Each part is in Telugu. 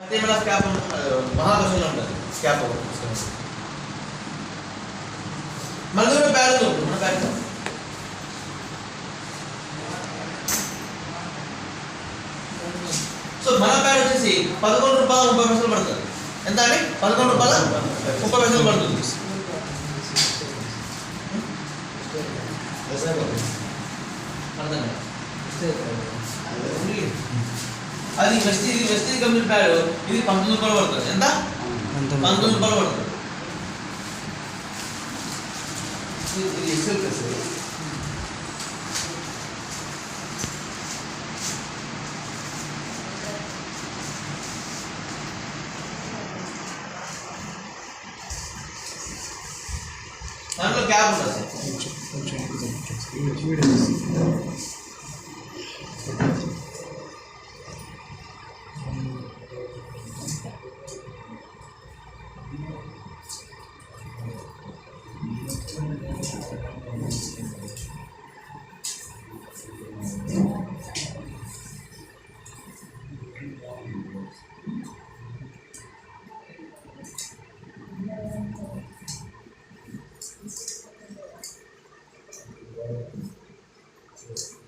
అదే మన స్కాప్ మహాదశలో ఉంటుంది స్కాప్ మన దగ్గర బ్యాగ్ ఉంటుంది మన బ్యాగ్ సో మన బ్యాగ్ వచ్చేసి ₹11.30 పడుతుంది. ఎంత అండి? ₹11.30 పడుతుంది. అది వెస్టీ కంపెనీ ప్యాడ్ ఇది ₹19 పడుతుంది. ఎంత? ₹19 పడుతుంది. ఇది ఎక్సెల్ సార్. దాంట్లో క్యాప్ ఉంటుంది సార్.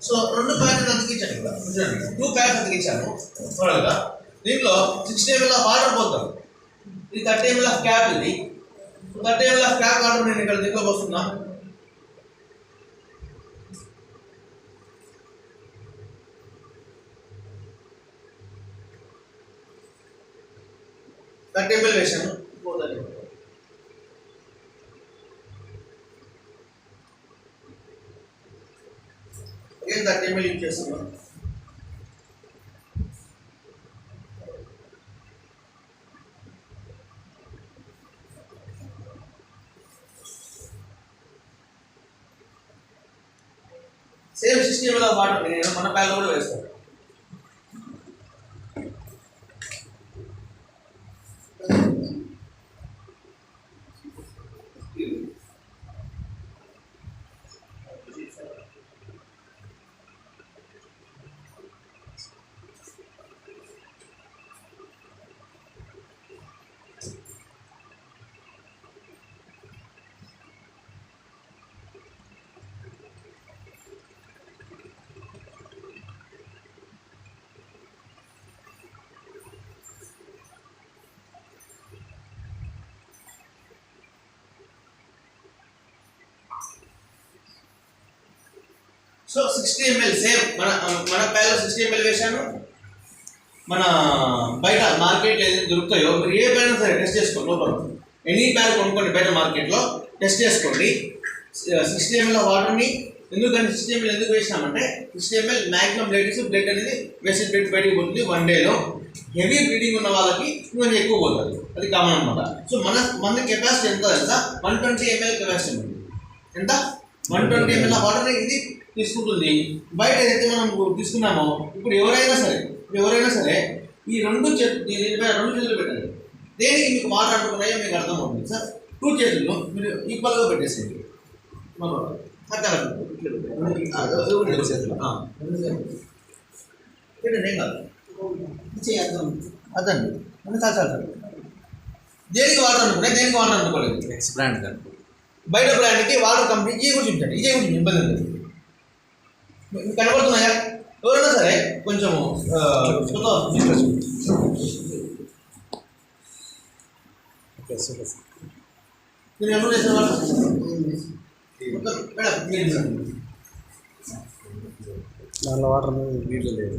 సో 2 ప్యాకెట్లు అతికించాను ఇక్కడ, 2 ప్యాకెట్స్ అతికించాను టోటల్గా. దీంట్లో 60 ml ఆఫ్ వాటర్ పోతాం. ఇది 30 ml ఆఫ్ క్యాప్. ఇది 30 ml ఆఫ్ క్యాప్ వాటర్ నేను ఇక్కడ దీంట్లో పోస్తున్నా. వేసాను. again 30 ml యూజ్ చేస్తున్నాను. సేమ్ 60 ml ఆఫ్ వాటర్ నేను మన ప్యాన్లో కూడా వేస్తాను. సో 60 ml సేమ్ మన ప్యాలో 60 ml వేసాను. మన బయట మార్కెట్లో ఏదైతే దొరుకుతాయో మీరు ఏ ప్యాన్ సరే టెస్ట్ చేసుకోండి. లోపల ఎనీ ప్యాన్ కొనుక్కోండి బయట మార్కెట్లో టెస్ట్ చేసుకోండి. 60 ml వాటర్ని ఎందుకంటే 60 ml ఎందుకు వేసినామంటే 60 ml మ్యాక్సిమం బ్లడ్ అనేది వేసిన బ్లడ్ బయటకు పోతుంది 1 డేలో. హెవీ బ్లీడింగ్ ఉన్న వాళ్ళకి కొంచెం ఎక్కువ పోతుంది, అది కామన్ అనమాట. సో మన కెపాసిటీ ఎంత తెలుసా? 120 ml కెపాసిటీ ఉంది. ఎంత? 120 ml వాటర్ని ఇది తీసుకుంటుంది. బయట ఏదైతే మనం తీసుకున్నామో ఇప్పుడు ఎవరైనా సరే ఈ రెండు చేతులు పెట్టండి. దేనికి మీకు వాటర్ అంటున్నాయో మీకు అర్థమవుతుంది సార్. 2 చేతుల్లో మీరు ఈక్వల్గా పెట్టేసేయండి. పెట్టండి, ఏం కాదు. అదండి చాలు. దేనికి వాటర్ అనుకున్నాయి, దేనికి వాటర్ అనుకోలేదు. నెక్స్ట్ బ్రాండ్ కానీ బయట బ్రాండ్కి వాటర్ కంపెనీ ఇదే కూడా చూపించండి. ఇదే కూడా ఇబ్బంది లేదు. కనబడుతున్నాయా? ఎవరైనా సరే కొంచెము దానిలో వాటర్ నీళ్ళు లేదు.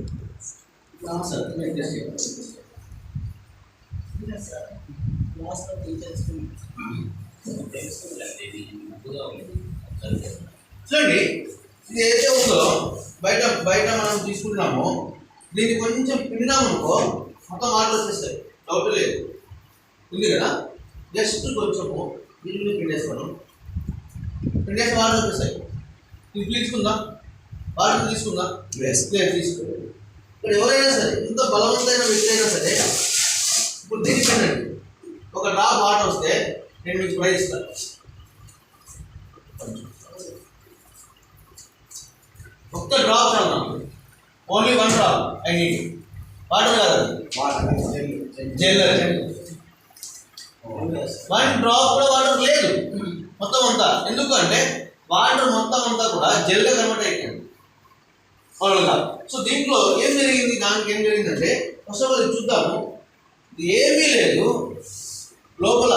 చూడండి, ఇది ఏదైతే ఉందో బయట మనం తీసుకుంటున్నామో దీన్ని కొంచెం పిండినామనుకో మొత్తం వాటర్ వచ్చేస్తాయి. డౌట్ లేదు, ఉంది కదా. జస్ట్ కొంచెము దీన్ని పిండేసుకోవడం, పిండేస్తే వాటర్ వచ్చేస్తాయి. ఇది తీసుకుందా, వాటర్ తీసుకుందా, తీసుకోలేదు. ఇక్కడ ఎవరైనా సరే ఎంత బలవంతమైన వ్యక్తి అయినా సరే ఇప్పుడు దీన్ని పిండండి. ఒక డ్రాప్ వాటర్ వస్తే నేను మీకు ప్రైజ్ ఇస్తాను. ఒక్క డ్రాప్ చాలు నాకు, only 1 drop I need. Water కాదు, వాటర్ జెల్ వన్ డ్రాప్ కూడా వాటర్ లేదు మొత్తం అంతా. ఎందుకు అంటే వాటర్ మొత్తం అంతా కూడా జెల్గా కన్వర్ట్ అయిపోయింది వాళ్ళగా. సో దీంట్లో ఏం జరిగింది, దానికి ఏం జరిగిందంటే ఫస్ట్ ఆఫ్ ఆల్ చూద్దాము. ఏమీ లేదు లోపల,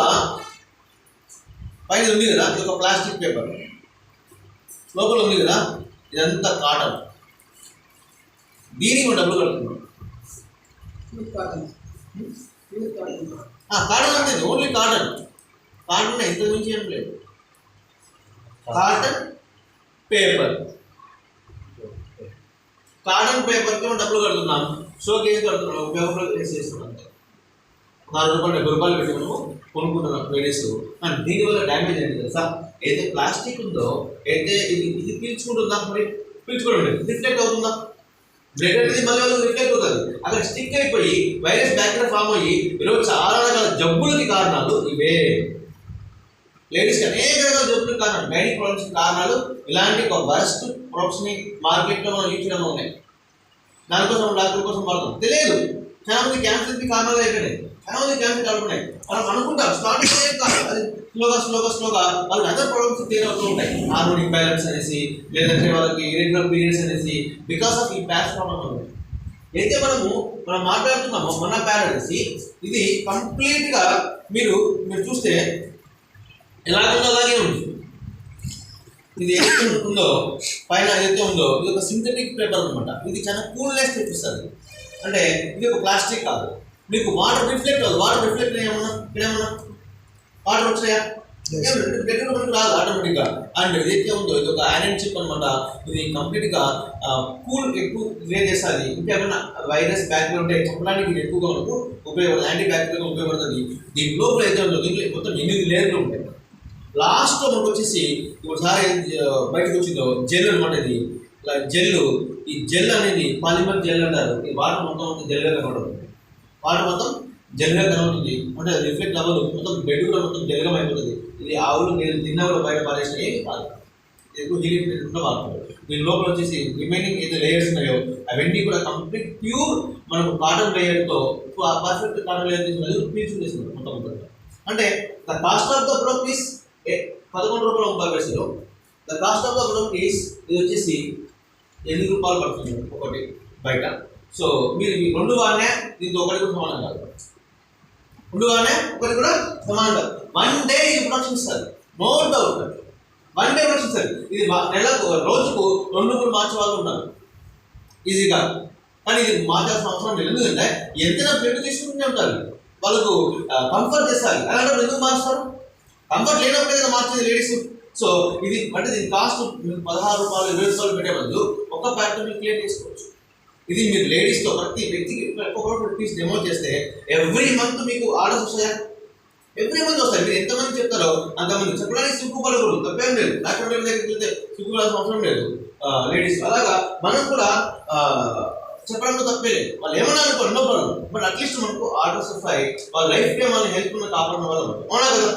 పైన ఉంది కదా ఇది ఒక ప్లాస్టిక్ పేపర్, లోపల ఉంది కదా ఇదంతా కాటన్. దీనికి మనం డబ్బులు కడుతున్నాం. కాటన్ అంటే ఓన్లీ కాటన్. కాటన్ ఇంత మించి ఏం లేదు. కాటన్ పేపర్, కాటన్ పేపర్కి మనం డబ్బులు కడుతున్నాం. షోకి ఏం కడుతున్నాం, పేపర్ వేసి చేస్తున్నాం. 4 రూపాయలు 70 రూపాయలు పెట్టి మనము కొనుక్కుంటున్నాం లేడీస్. అండ్ దీనివల్ల డ్యామేజ్ ఏంటి తెలుసా, అయితే ప్లాస్టిక్ ఉందో అయితే ఇది పీల్చుకుంటుందా, మరి పీల్చుకోండి రిఫ్లెక్ట్ అవుతుందా, బ్లడ్ అనేది మళ్ళీ వాళ్ళకి రిఫ్లెక్ట్ అవుతుంది. అక్కడ స్టిక్ అయిపోయి వైరస్ బ్యాక్టీరియా ఫామ్ అయ్యి ఈరోజు చాలా రకాల జబ్బులకి కారణాలు ఇవే. లేడీస్కి అనేక రకాల జబ్బులకి కారణాలు, గైనిక్ ప్రాబ్లమ్స్కి కారణాలు ఇలాంటి ఒక వరస్ట్ ప్రొడక్ట్స్ని మార్కెట్లో మనం యూజ్ చేయడం ఉన్నాయి. దానికోసం డాక్టర్ కోసం వాడతాం. తెలియదు చాలా మంది క్యాన్సర్కి కారణాలు అయిపోయినాయి, చాలా మంది క్యాన్సర్ కారణం. మనం అనుకుంటాం స్టార్టింగ్ కాదు, అది స్లోగా వాళ్ళకి అదర్ ప్రాబ్లమ్స్ క్లియర్ అవుతూ ఉంటాయి. హార్మోన్ ఇంబ్యాలెన్స్ అనేసి, లేదంటే వాళ్ళకి ఇరెగ్యులర్ పీరియడ్స్ అనేసి, బికాస్ ఆఫ్ ఈ ప్యాచ్ ప్రాబ్లమ్ ఉంది. అయితే మనం మాట్లాడుతున్నాము మన ప్యాడ్ అనేసి, ఇది కంప్లీట్గా మీరు చూస్తే ఎలాగుందో అలాగే ఉంది. ఇది ఏదైతే ఉంటుందో పైన ఏదైతే ఉందో ఇది ఒక సింథటిక్ పేపర్ అనమాట. ఇది చాలా కూల్నెస్ తెప్పిస్తుంది. అంటే ఇది ఒక ప్లాస్టిక్ కాదు, మీకు వాటర్ రిఫ్లెక్ట్ అవ్వదు. వాటర్ రిఫ్లెక్ట్ ఏమన్నా ఇక్కడేమన్నా వాటర్ వచ్చాయా, దగ్గర మనకు రాదు ఆటోమేటిక్గా. అండ్ ఏదైతే ఉందో ఇది ఒక ఐరన్ చిప్ అనమాట. ఇది కంప్లీట్గా కూల్ ఎక్కువ క్రియేట్ చేస్తుంది. ఇంకేమైనా వైరస్ బ్యాక్టీరియా ఉంటే చెప్పడానికి ఇది ఎక్కువగా మనకు ఉపయోగపడుతుంది, యాంటీ బ్యాక్టీరియా ఉపయోగపడుతుంది. దీని లోపల అయితే ఉందో దీంట్లో మొత్తం 8 లేయర్లు ఉంటాయి. లాస్ట్లో మనకు వచ్చేసి ఒకసారి బయటకు వచ్చిందో జెల్ అనమాట. ఇది జెల్, ఈ జెల్ అనేది పాలిమర్ జెల్ అంటారు. ఈ వాటర్ మొత్తం జెల్గా కనబడుతుంది, వాటర్ మొత్తం జెల్గా కనబడుతుంది. అంటే రిఫ్లెక్ట్ అవ్వదు, మొత్తం బెడ్ కూడా మొత్తం జెల్గా అయిపోతుంది. ఇది ఆవులు నేను తిన్నా కూడా బయట పారేసిన ఏమి కాదు, ఎక్కువ హీలింగ్ వాడుతుంది. దీని లోపల వచ్చేసి రిమైనింగ్ ఏదైతే లేయర్స్ ఉన్నాయో అవన్నీ కూడా కంప్లీట్ ప్యూర్ మనకు కాటన్ లేయర్తో పర్ఫెక్ట్ కాటన్ లేయర్ తీసుకుని పీల్చుకుని చేస్తుంది మొత్తం. అంటే the cost of the product is 11 రూపాయలు 30 పైసలు. The cost of the product is ఇది వచ్చేసి 8 రూపాయలు పడుతుంది ఒకటి బయట. సో మీరు ఈ 2 వాడినా దీంతో ఒకటి కూడా సమానం కాదు, 2 వాడినా ఒకటి కూడా సమానం కాదు. 1 డే ఇది ప్రొడక్షన్ ఇస్తుంది, నో డౌట్. 1 డే ప్రొడక్షన్ ఇస్తుంది. ఇది నెలకు రోజుకు 2 మార్చే వాళ్ళు ఉన్నారు ఈజీగా. కానీ ఇది మార్చాల్సిన అవసరం లేదు, ఎందుకంటే ఎంతైనా బ్లడ్ తీసుకుంటూనే ఉంటారు, వాళ్ళకు కంఫర్ట్ చేస్తారు. అలాంటి ఎందుకు మార్చుతారు, కంఫర్ట్ లేనప్పుడు ఏదైనా మార్చేది లేడీస్. సో ఇది అంటే దీని కాస్ట్ 16 రూపాయలు 20 రూపాయలు పెట్టే బదులు ఒక ప్యాకెట్ మీరు క్లియర్ చేసుకోవచ్చు. ఇది మీరు లేడీస్తో ప్రతి వ్యక్తికి ఒక్కొక్క పీస్ డెమో చేస్తే ఎవ్రీ మంత్ మీకు ఆర్డర్స్ వస్తాయా, ఎవ్రీ మంత్ వస్తాయి. మీరు ఎంతమంది చెప్తారో అంతమంది చెప్పడానికి సిగ్గుపడకూడదు, తప్పేం లేదు. డాక్టర్ దగ్గరికి వెళ్తే సిగ్గుపడాల్సిన అవసరం లేదు లేడీస్. అలాగా మనం కూడా చెప్పడంలో తప్పే లేదు. వాళ్ళు ఏమన్నా అనుకోండి, నో ప్రాబ్లం. బట్ అట్లీస్ట్ మనకు ఆర్డర్స్ వస్తాయి, వాళ్ళ లైఫ్ టైం వాళ్ళని హెల్ప్ ఉన్న కాపాడడం వల్ల అవునా కదా.